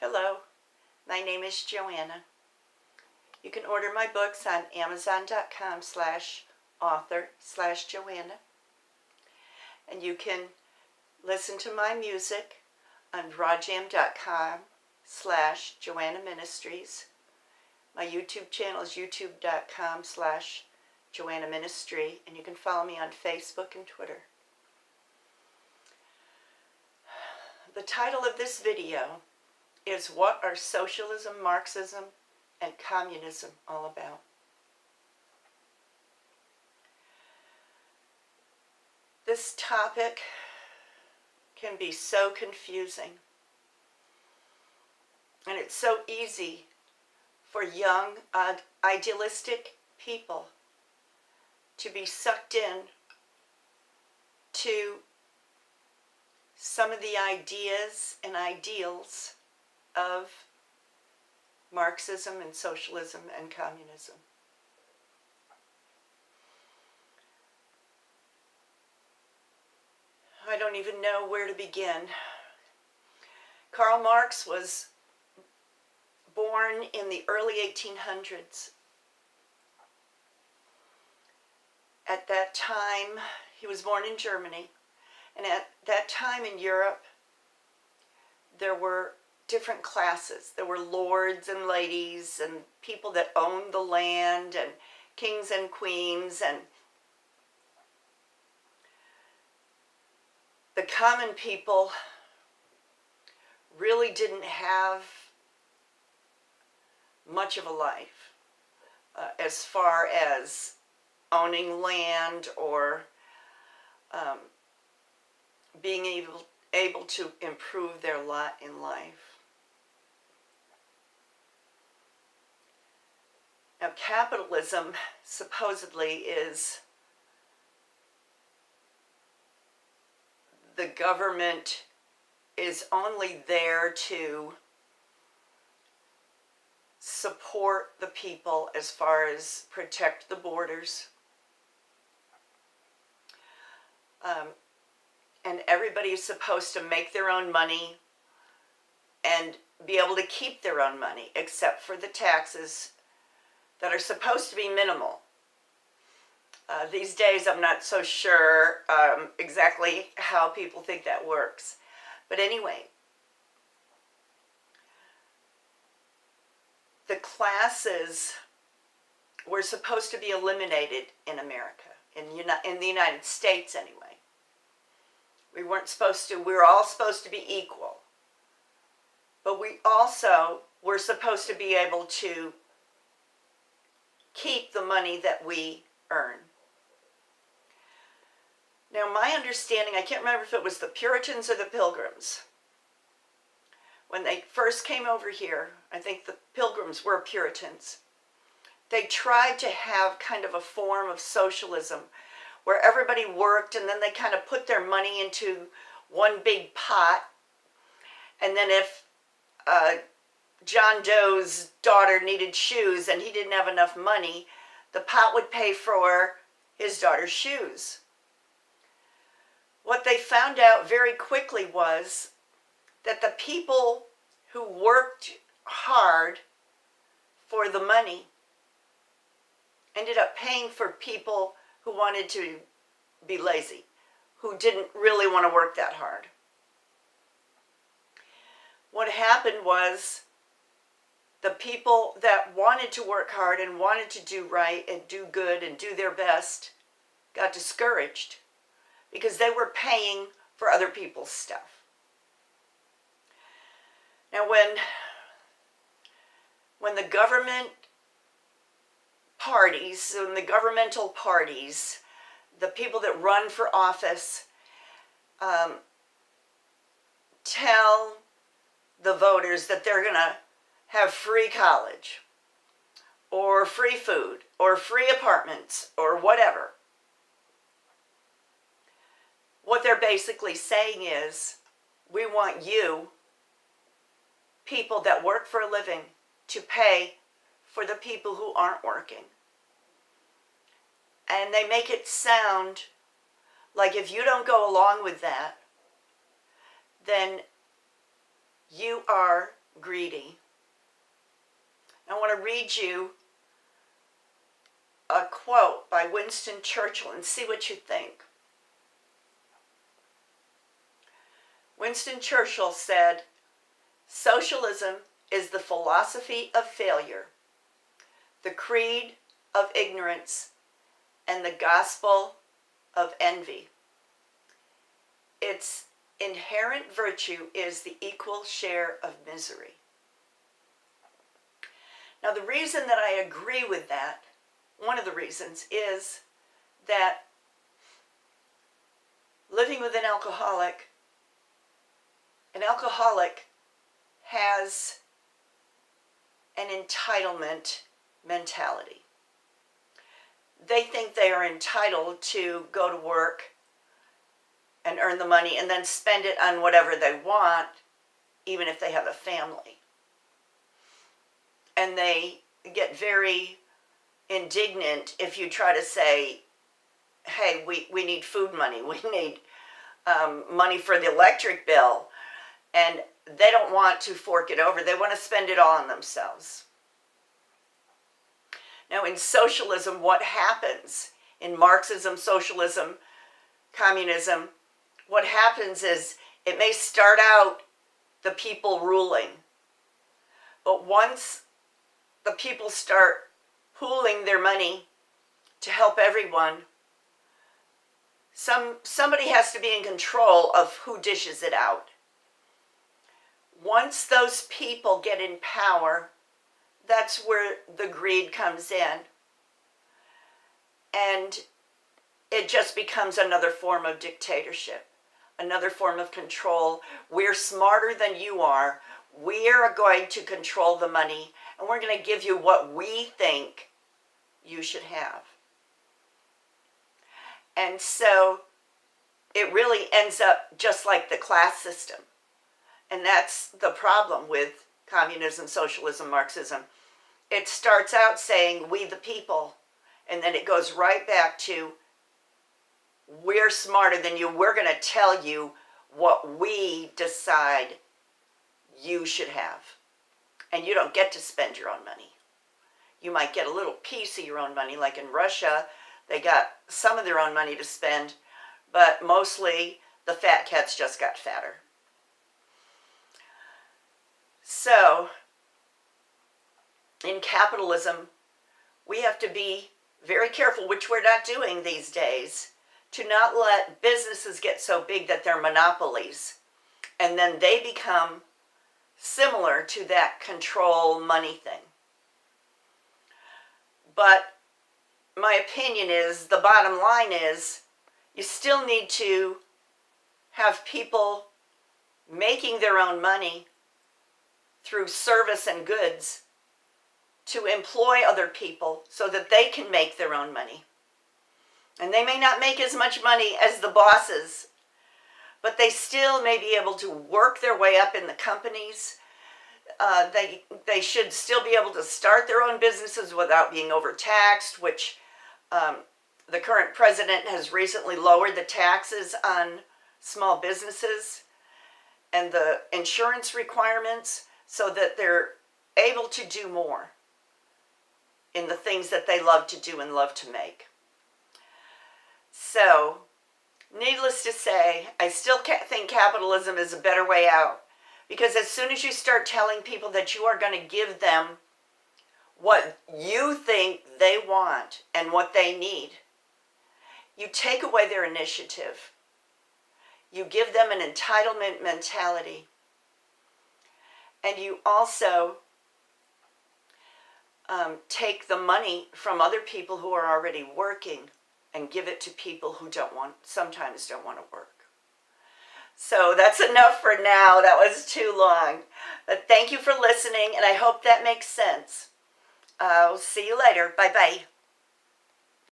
Hello, my name is Joanna. You can order my books on amazon.com/author/Joanna. And you can listen to my music on rawjam.com/Joanna Ministries. My YouTube channel is youtube.com/Joanna Ministry, and you can follow me on Facebook and Twitter. The title of this video is What Are Socialism, Marxism, and Communism All About? This topic can be so confusing, and it's so easy for young, idealistic people to be sucked in to some of the ideas and ideals of Marxism and socialism and communism. I don't even know where to begin. Karl Marx was born in the early 1800s. At that time, he was born in Germany, and at that time in Europe, there were different classes. There were lords and ladies and people that owned the land and kings and queens, and the common people really didn't have much of a life as far as owning land or being able to improve their lot in life. Now, capitalism supposedly is the government is only there to support the people as far as protect the borders. And everybody is supposed to make their own money and be able to keep their own money, except for the taxes that are supposed to be minimal. These days, I'm not so sure exactly how people think that works. But anyway, the classes were supposed to be eliminated in America, in the United States anyway. We weren't supposed to, we were all supposed to be equal. But we also were supposed to be able to keep the money that we earn. Now, my understanding, I can't remember if it was the Puritans or the Pilgrims. When they first came over here, I think the Pilgrims were Puritans. They tried to have kind of a form of socialism where everybody worked, and then they kind of put their money into one big pot. And then if John Doe's daughter needed shoes and he didn't have enough money, the pot would pay for his daughter's shoes. What they found out very quickly was that the people who worked hard for the money ended up paying for people who wanted to be lazy, who didn't really want to work that hard. What happened was the people that wanted to work hard and wanted to do right and do good and do their best got discouraged because they were paying for other people's stuff. Now, when the government parties, and the governmental parties, the people that run for office, tell the voters that they're going to have free college, or free food, or free apartments, or whatever. What they're basically saying is, we want you, people that work for a living, to pay for the people who aren't working. And they make it sound like if you don't go along with that, then you are greedy. I want to read you a quote by Winston Churchill and see what you think. Winston Churchill said, "Socialism is the philosophy of failure, the creed of ignorance, and the gospel of envy. Its inherent virtue is the equal share of misery." Now, the reason that I agree with that, one of the reasons, is that living with an alcoholic has an entitlement mentality. They think they are entitled to go to work and earn the money and then spend it on whatever they want, even if they have a family. And they get very indignant if you try to say, hey, we need food money, we need money for the electric bill, and they don't want to fork it over. They want to spend it all on themselves. Now, in socialism, what happens? In Marxism, socialism, communism, what happens is it may start out the people ruling, but once the people start pooling their money to help everyone, somebody has to be in control of who dishes it out. Once those people get in power, that's where the greed comes in. And it just becomes another form of dictatorship, another form of control. We're smarter than you are. We are going to control the money, and we're going to give you what we think you should have. And so it really ends up just like the class system. And that's the problem with communism, socialism, Marxism. It starts out saying, we the people, and then it goes right back to, we're smarter than you. We're going to tell you what we decide you should have. And you don't get to spend your own money. You might get a little piece of your own money, like in Russia, they got some of their own money to spend, but mostly the fat cats just got fatter. So, in capitalism, we have to be very careful, which we're not doing these days, to not let businesses get so big that they're monopolies, and then they become similar to that control money thing. But my opinion is, the bottom line is, you still need to have people making their own money through service and goods to employ other people so that they can make their own money. And they may not make as much money as the bosses, but they still may be able to work their way up in the companies. They should still be able to start their own businesses without being overtaxed, which the current president has recently lowered the taxes on small businesses and the insurance requirements so that they're able to do more in the things that they love to do and love to make. So, needless to say, I still think capitalism is a better way out, because as soon as you start telling people that you are going to give them what you think they want and what they need, you take away their initiative. You give them an entitlement mentality. And you also take the money from other people who are already working and give it to people who sometimes don't want to work. So that's enough for now. That was too long. But thank you for listening, and I hope that makes sense. I'll see you later. Bye-bye.